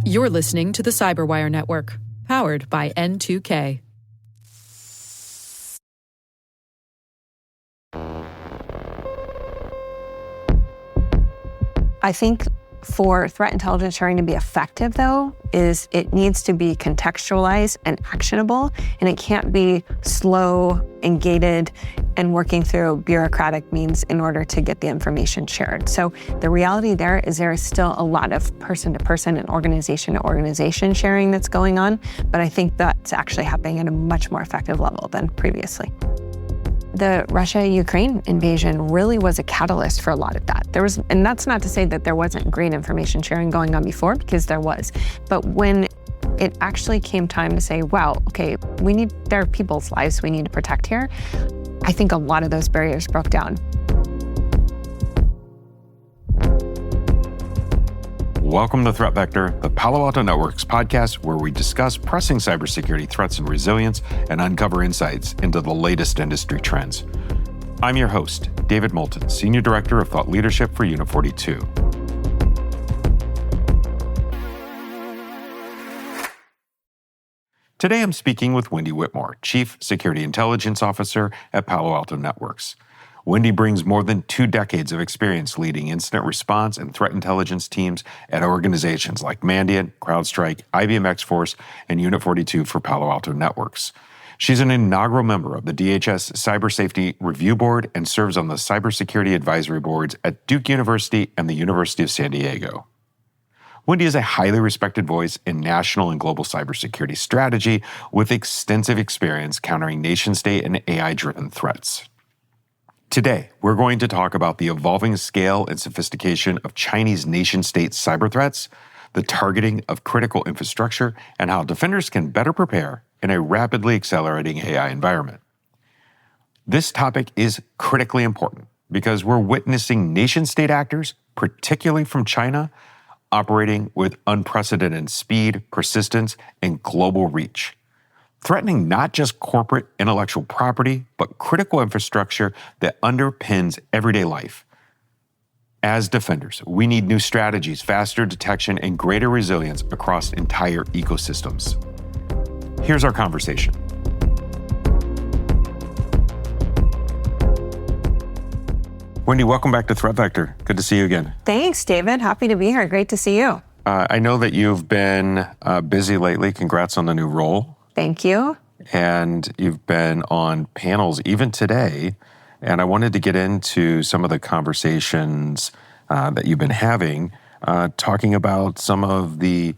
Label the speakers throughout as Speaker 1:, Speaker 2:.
Speaker 1: You're listening to the Cyberwire Network, powered by N2K.
Speaker 2: I think for threat intelligence sharing to be effective, though, is it needs to be contextualized and actionable, and it can't be slow and gated and working through bureaucratic means in order to get the information shared. So the reality there is still a lot of person-to-person and organization-to-organization sharing that's going on, but I think that's actually happening at a much more effective level than previously. The Russia-Ukraine invasion really was a catalyst for a lot of that. And that's not to say that there wasn't great information sharing going on before, because there was. But when it actually came time to say, wow, okay, there are people's lives we need to protect here, I think a lot of those barriers broke down.
Speaker 3: Welcome to Threat Vector, the Palo Alto Networks podcast where we discuss pressing cybersecurity threats and resilience and uncover insights into the latest industry trends. I'm your host, David Moulton, Senior Director of Thought Leadership for Unit 42. Today I'm speaking with Wendi Whitmore, Chief Security Intelligence Officer at Palo Alto Networks. Wendi brings more than 2 decades of experience leading incident response and threat intelligence teams at organizations like Mandiant, CrowdStrike, IBM X-Force, and Unit 42 for Palo Alto Networks. She's an inaugural member of the DHS Cyber Safety Review Board and serves on the Cybersecurity Advisory Boards at Duke University and the University of San Diego. Wendi is a highly respected voice in national and global cybersecurity strategy with extensive experience countering nation-state and AI-driven threats. Today, we're going to talk about the evolving scale and sophistication of Chinese nation-state cyber threats, the targeting of critical infrastructure, and how defenders can better prepare in a rapidly accelerating AI environment. This topic is critically important because we're witnessing nation-state actors, particularly from China, operating with unprecedented speed, persistence, and global reach, threatening not just corporate intellectual property, but critical infrastructure that underpins everyday life. As defenders, we need new strategies, faster detection, and greater resilience across entire ecosystems. Here's our conversation. Wendi, welcome back to Threat Vector. Good to see you again.
Speaker 2: Thanks, David. Happy to be here. Great to see you.
Speaker 3: I know that you've been busy lately. Congrats on the new role.
Speaker 2: Thank you.
Speaker 3: And you've been on panels even today. And I wanted to get into some of the conversations that you've been having, talking about some of the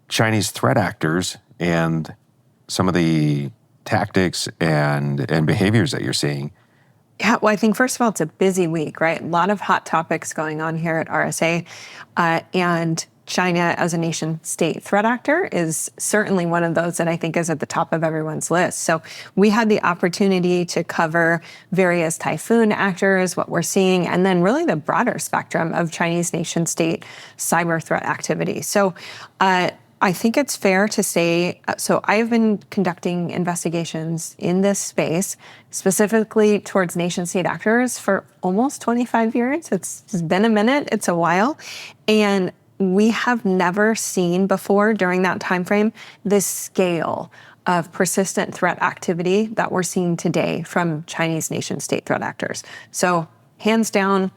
Speaker 3: Chinese threat actors and some of the tactics and behaviors that you're seeing.
Speaker 2: Yeah, well, I think first of all, it's a busy week, right? A lot of hot topics going on here at RSA. And China as a nation-state threat actor is certainly one of those that I think is at the top of everyone's list. So we had the opportunity to cover various typhoon actors, what we're seeing, and then really the broader spectrum of Chinese nation-state cyber threat activity. So I think it's fair to say, so I've been conducting investigations in this space, specifically towards nation-state actors for almost 25 years. It's been a minute, it's a while. And we have never seen before during that time frame this scale of persistent threat activity that we're seeing today from Chinese nation-state threat actors. So hands down,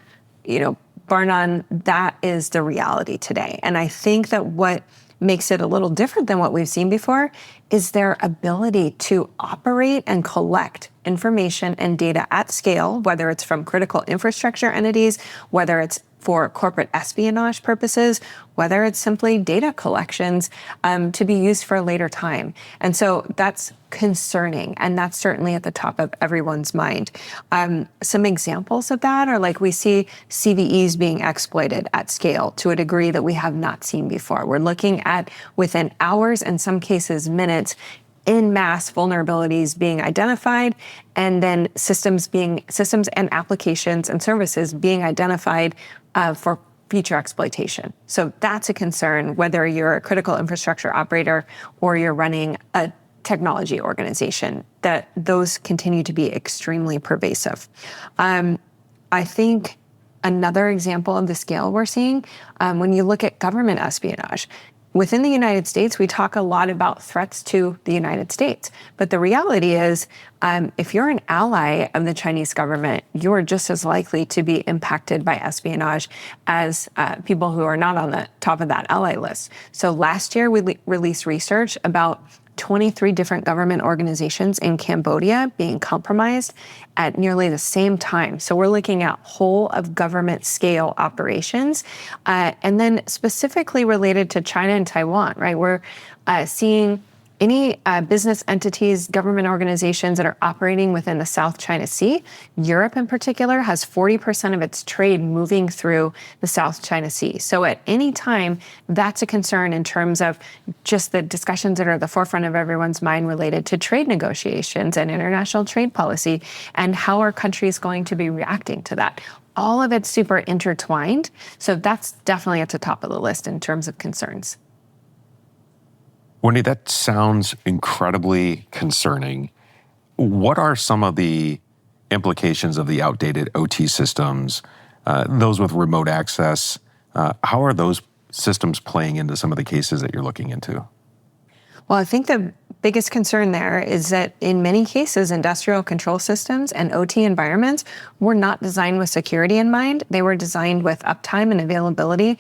Speaker 2: bar none, that is the reality today. And I think that what makes it a little different than what we've seen before is their ability to operate and collect information and data at scale, whether it's from critical infrastructure entities, whether it's for corporate espionage purposes, whether it's simply data collections to be used for a later time. And so that's concerning, and that's certainly at the top of everyone's mind. Some examples of that are like we see CVEs being exploited at scale to a degree that we have not seen before. We're looking at within hours, in some cases minutes, in mass vulnerabilities being identified, and then systems and applications and services being identified for future exploitation. So that's a concern, whether you're a critical infrastructure operator or you're running a technology organization, that those continue to be extremely pervasive. I think another example of the scale we're seeing when you look at government espionage. Within the United States, we talk a lot about threats to the United States. But the reality is, if you're an ally of the Chinese government, you're just as likely to be impacted by espionage as people who are not on the top of that ally list. So last year, we released research about 23 different government organizations in Cambodia being compromised at nearly the same time. So we're looking at whole of government scale operations. And then specifically related to China and Taiwan, right? We're seeing any business entities, government organizations that are operating within the South China Sea. Europe in particular has 40% of its trade moving through the South China Sea. So at any time, that's a concern in terms of just the discussions that are at the forefront of everyone's mind related to trade negotiations and international trade policy, and how are countries going to be reacting to that. All of it's super intertwined. So that's definitely at the top of the list in terms of concerns.
Speaker 3: Wendi, that sounds incredibly concerning. What are some of the implications of the outdated OT systems, those with remote access? How are those systems playing into some of the cases that you're looking into?
Speaker 2: Well, I think the biggest concern there is that in many cases, industrial control systems and OT environments were not designed with security in mind. They were designed with uptime and availability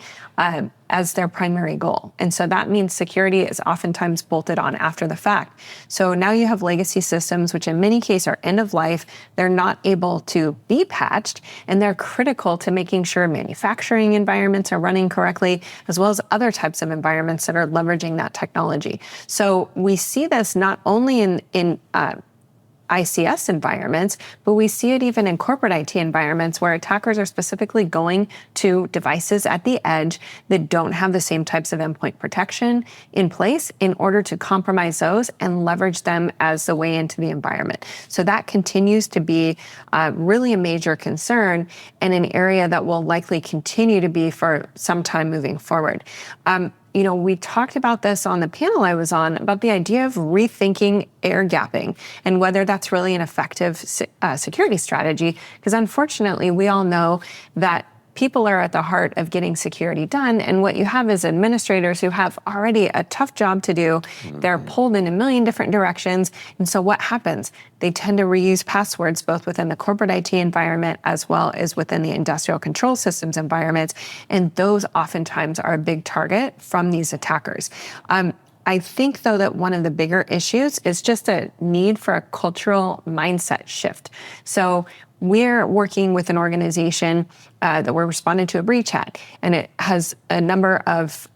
Speaker 2: as their primary goal. And so that means security is oftentimes bolted on after the fact. So now you have legacy systems, which in many cases are end of life. They're not able to be patched, and they're critical to making sure manufacturing environments are running correctly, as well as other types of environments that are leveraging that technology. So we see this not only in ICS environments, but we see it even in corporate IT environments where attackers are specifically going to devices at the edge that don't have the same types of endpoint protection in place in order to compromise those and leverage them as the way into the environment. So that continues to be really a major concern and an area that will likely continue to be for some time moving forward. We talked about this on the panel I was on about the idea of rethinking air gapping and whether that's really an effective security strategy. Because unfortunately, we all know that people are at the heart of getting security done. And what you have is administrators who have already a tough job to do. They're pulled in a million different directions. And so what happens? They tend to reuse passwords both within the corporate IT environment as well as within the industrial control systems environments. And those oftentimes are a big target from these attackers. I think, though, that one of the bigger issues is just a need for a cultural mindset shift. So we're working with an organization that we're responding to a breach at, and it has a number of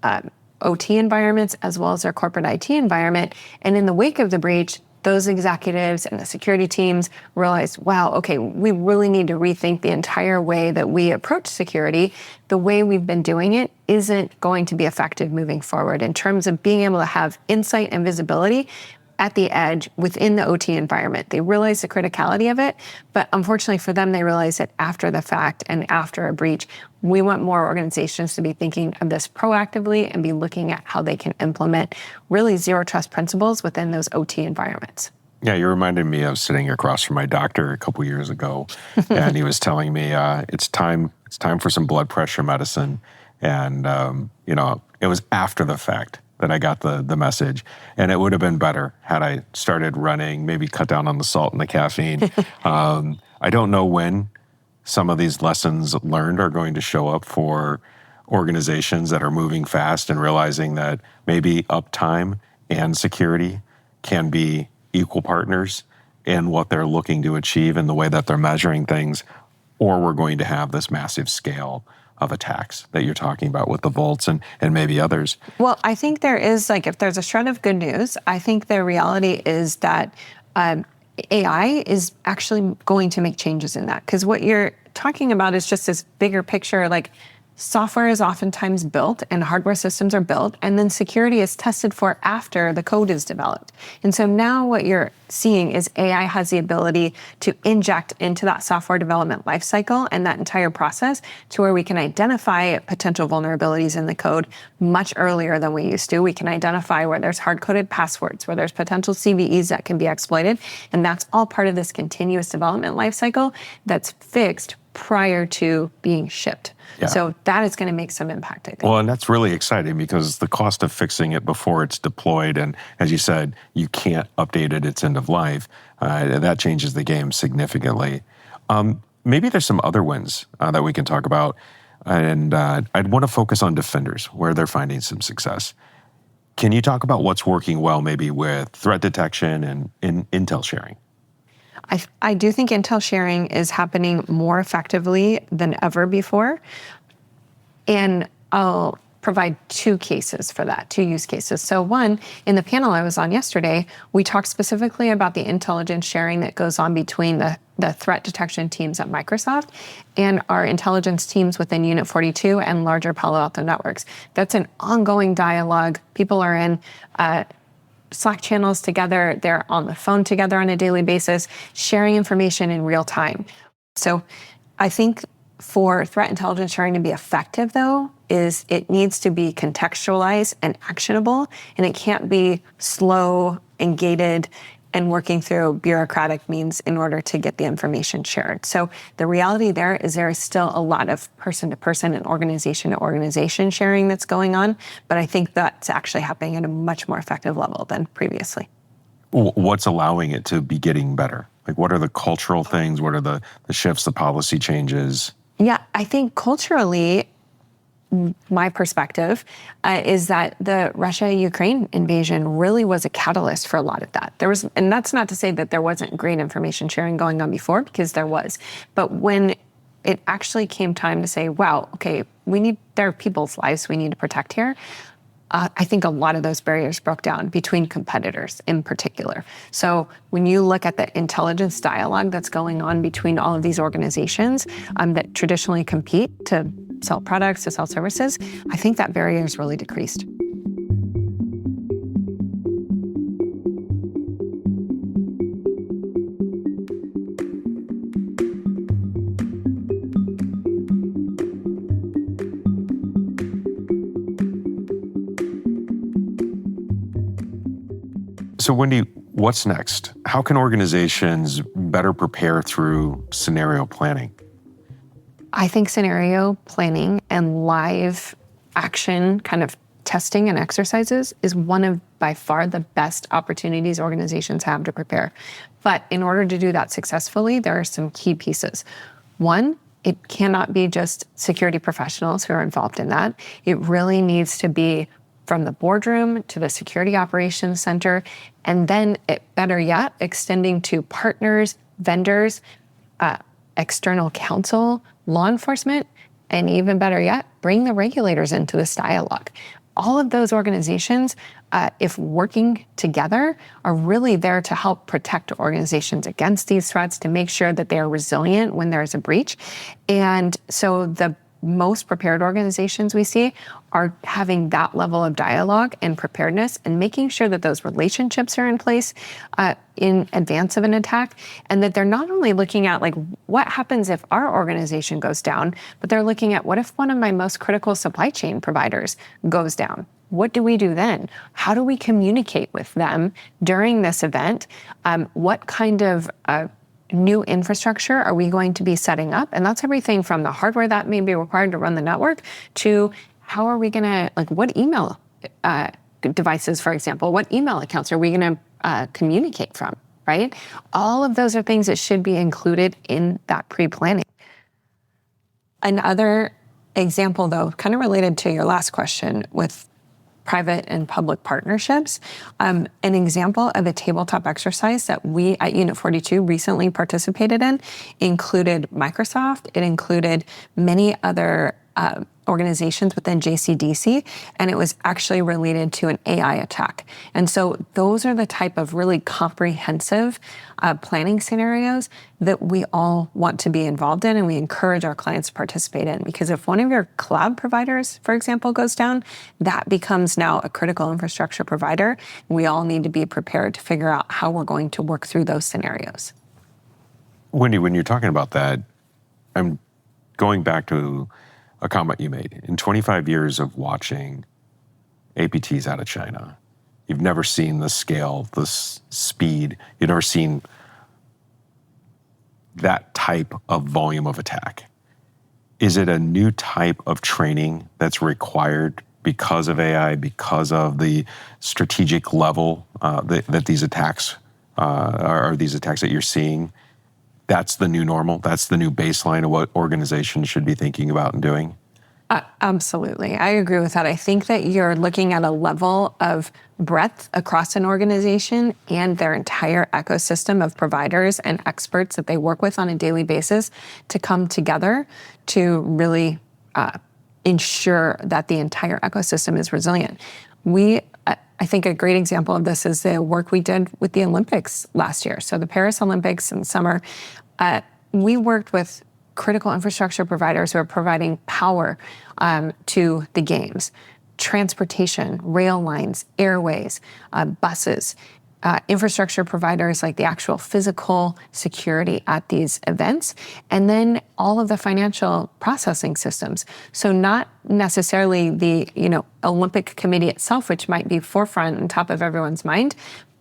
Speaker 2: OT environments as well as their corporate IT environment. And in the wake of the breach, those executives and the security teams realized, wow, okay, we really need to rethink the entire way that we approach security. The way we've been doing it isn't going to be effective moving forward in terms of being able to have insight and visibility at the edge within the OT environment. They realize the criticality of it, but unfortunately for them, they realize that after the fact and after a breach, we want more organizations to be thinking of this proactively and be looking at how they can implement really zero trust principles within those OT environments.
Speaker 3: Yeah, you reminded me of sitting across from my doctor a couple years ago, and he was telling me it's time for some blood pressure medicine, and it was after the fact that I got the message, and it would have been better had I started running, maybe cut down on the salt and the caffeine. I don't know when some of these lessons learned are going to show up for organizations that are moving fast and realizing that maybe uptime and security can be equal partners in what they're looking to achieve and the way that they're measuring things, or we're going to have this massive scale of attacks that you're talking about with the vaults and maybe others.
Speaker 2: Well, I think there is, if there's a shred of good news, I think the reality is that AI is actually going to make changes in that. Because what you're talking about is just this bigger picture, software is oftentimes built and hardware systems are built, and then security is tested for after the code is developed. And so now what you're seeing is AI has the ability to inject into that software development lifecycle and that entire process to where we can identify potential vulnerabilities in the code much earlier than we used to. We can identify where there's hard-coded passwords, where there's potential CVEs that can be exploited, and that's all part of this continuous development lifecycle that's fixed prior to being shipped.
Speaker 3: Yeah.
Speaker 2: So that is going to make some impact, I think.
Speaker 3: Well, and that's really exciting because the cost of fixing it before it's deployed, and as you said, you can't update it, it's end of life, that changes the game significantly. Maybe there's some other wins that we can talk about, and I'd want to focus on defenders, where they're finding some success. Can you talk about what's working well maybe with threat detection and intel sharing?
Speaker 2: I do think intel sharing is happening more effectively than ever before. And I'll provide two cases for that, two use cases. So one, in the panel I was on yesterday, we talked specifically about the intelligence sharing that goes on between the threat detection teams at Microsoft and our intelligence teams within Unit 42 and larger Palo Alto Networks. That's an ongoing dialogue. People are in Slack channels together, they're on the phone together on a daily basis, sharing information in real time. So I think for threat intelligence sharing to be effective, though, is it needs to be contextualized and actionable, and it can't be slow and gated and working through bureaucratic means in order to get the information shared. So the reality there is still a lot of person-to-person and organization-to-organization sharing that's going on, but I think that's actually happening at a much more effective level than previously.
Speaker 3: What's allowing it to be getting better? Like, what are the cultural things? What are the shifts, the policy changes?
Speaker 2: Yeah, I think culturally, my perspective is that the Russia-Ukraine invasion really was a catalyst for a lot of that. And that's not to say that there wasn't great information sharing going on before, because there was. But when it actually came time to say, wow, okay, there are people's lives we need to protect here, I think a lot of those barriers broke down between competitors in particular. So when you look at the intelligence dialogue that's going on between all of these organizations that traditionally compete to sell products, to sell services, I think that barrier has really decreased.
Speaker 3: So Wendi, what's next? How can organizations better prepare through scenario planning?
Speaker 2: I think scenario planning and live action kind of testing and exercises is one of by far the best opportunities organizations have to prepare. But in order to do that successfully, there are some key pieces. One, it cannot be just security professionals who are involved in that. It really needs to be from the boardroom to the security operations center, and then better yet, extending to partners, vendors, external counsel, law enforcement, and even better yet, bring the regulators into this dialogue. All of those organizations, if working together, are really there to help protect organizations against these threats, to make sure that they are resilient when there is a breach. And so the most prepared organizations we see are having that level of dialogue and preparedness and making sure that those relationships are in place in advance of an attack, and that they're not only looking at like what happens if our organization goes down, but they're looking at what if one of my most critical supply chain providers goes down? What do we do then? How do we communicate with them during this event? What kind of new infrastructure are we going to be setting up? And that's everything from the hardware that may be required to run the network to how are we going to, like, what email devices, for example, what email accounts are we going to communicate from, right? All of those are things that should be included in that pre-planning. Another example, though, kind of related to your last question with private and public partnerships, an example of a tabletop exercise that we at Unit 42 recently participated in included Microsoft. It included many other organizations within JCDC, and it was actually related to an AI attack. And so those are the type of really comprehensive planning scenarios that we all want to be involved in, and we encourage our clients to participate in. Because if one of your cloud providers, for example, goes down, that becomes now a critical infrastructure provider. We all need to be prepared to figure out how we're going to work through those scenarios.
Speaker 3: Wendi, when you're talking about that, I'm going back to a comment you made. In 25 years of watching APTs out of China, you've never seen the scale, the speed, you've never seen that type of volume of attack? Is it a new type of training that's required because of AI, because of the strategic level that these attacks are these attacks that you're seeing? That's the new normal. That's the new baseline of what organizations should be thinking about and doing.
Speaker 2: Absolutely. I agree with that. I think that you're looking at a level of breadth across an organization and their entire ecosystem of providers and experts that they work with on a daily basis to come together to really ensure that the entire ecosystem is resilient. I think a great example of this is the work we did with the Olympics last year. So the Paris Olympics in the summer, we worked with critical infrastructure providers who are providing power to the games, transportation, rail lines, airways, buses, infrastructure providers like the actual physical security at these events, and then all of the financial processing systems. So not necessarily the Olympic Committee itself, which might be forefront and top of everyone's mind,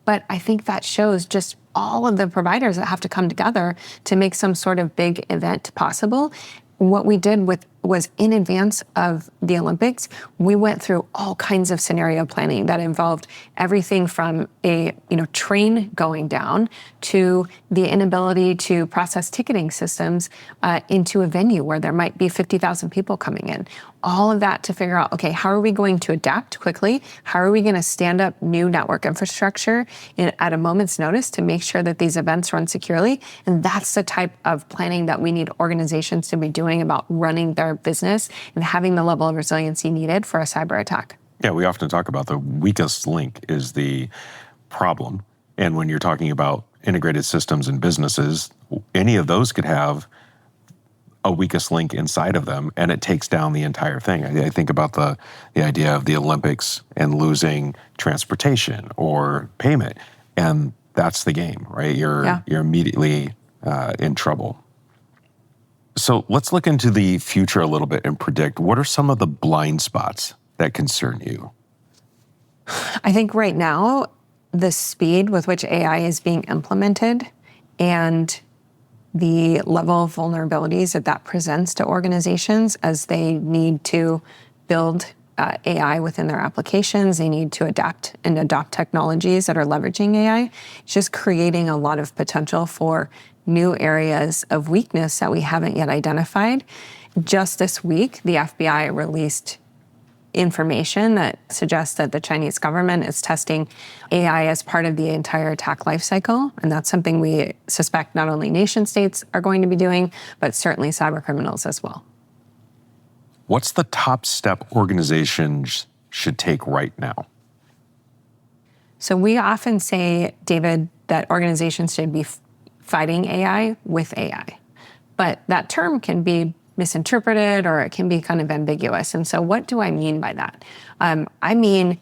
Speaker 2: but I think that shows just all of the providers that have to come together to make some sort of big event possible. What we did was in advance of the Olympics, we went through all kinds of scenario planning that involved everything from a train going down to the inability to process ticketing systems into a venue where there might be 50,000 people coming in. All of that to figure out, okay, how are we going to adapt quickly? How are we going to stand up new network infrastructure at a moment's notice to make sure that these events run securely? And that's the type of planning that we need organizations to be doing about running their business and having the level of resiliency needed for a cyber attack.
Speaker 3: Yeah, we often talk about the weakest link is the problem. And when you're talking about integrated systems and businesses, any of those could have a weakest link inside of them, and it takes down the entire thing. I think about the idea of the Olympics and losing transportation or payment, and that's the game, right? You're immediately in trouble. So let's look into the future a little bit and predict what are some of the blind spots that concern you?
Speaker 2: I think right now, the speed with which AI is being implemented and the level of vulnerabilities that presents to organizations as they need to build AI within their applications, they need to adapt and adopt technologies that are leveraging AI, it's just creating a lot of potential for new areas of weakness that we haven't yet identified. Just this week, the FBI released information that suggests that the Chinese government is testing AI as part of the entire attack lifecycle. And that's something we suspect not only nation states are going to be doing, but certainly cyber criminals as well.
Speaker 3: What's the top step organizations should take right now?
Speaker 2: So we often say, David, that organizations should be fighting AI with AI. But that term can be misinterpreted or it can be kind of ambiguous. And so what do I mean by that? I mean,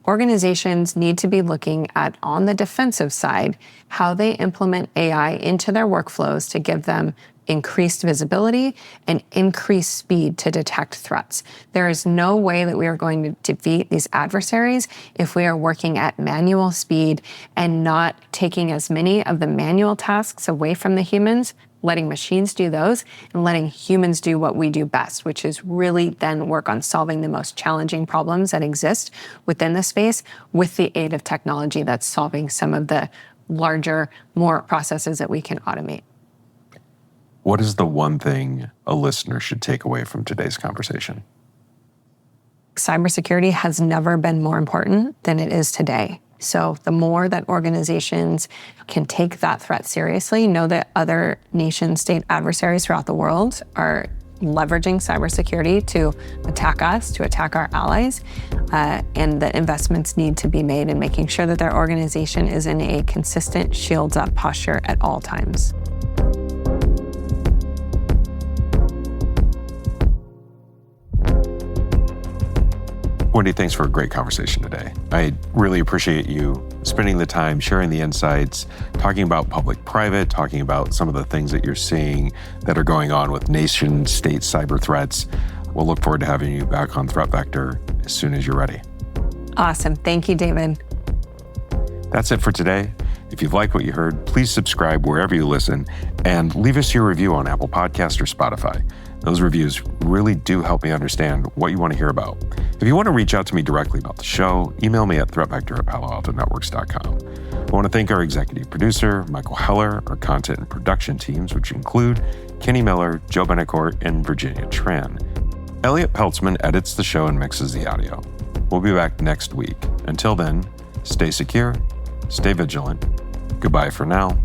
Speaker 2: organizations need to be looking at, on the defensive side, how they implement AI into their workflows to give them increased visibility and increased speed to detect threats. There is no way that we are going to defeat these adversaries if we are working at manual speed and not taking as many of the manual tasks away from the humans, letting machines do those, and letting humans do what we do best, which is really then work on solving the most challenging problems that exist within the space with the aid of technology that's solving some of the larger, more processes that we can automate.
Speaker 3: What is the one thing a listener should take away from today's conversation?
Speaker 2: Cybersecurity has never been more important than it is today. So the more that organizations can take that threat seriously, know that other nation-state adversaries throughout the world are leveraging cybersecurity to attack us, to attack our allies, and that investments need to be made in making sure that their organization is in a consistent shields-up posture at all times.
Speaker 3: Wendi, thanks for a great conversation today. I really appreciate you spending the time, sharing the insights, talking about public-private, talking about some of the things that you're seeing that are going on with nation-state cyber threats. We'll look forward to having you back on Threat Vector as soon as you're ready.
Speaker 2: Awesome. Thank you, David.
Speaker 3: That's it for today. If you've liked what you heard, please subscribe wherever you listen and leave us your review on Apple Podcasts or Spotify. Those reviews really do help me understand what you want to hear about. If you want to reach out to me directly about the show, email me at threatvector@paloaltonetworks.com. I want to thank our executive producer, Michael Heller, our content and production teams, which include Kenny Miller, Joe Benacourt, and Virginia Tran. Elliot Peltzman edits the show and mixes the audio. We'll be back next week. Until then, stay secure, stay vigilant. Goodbye for now.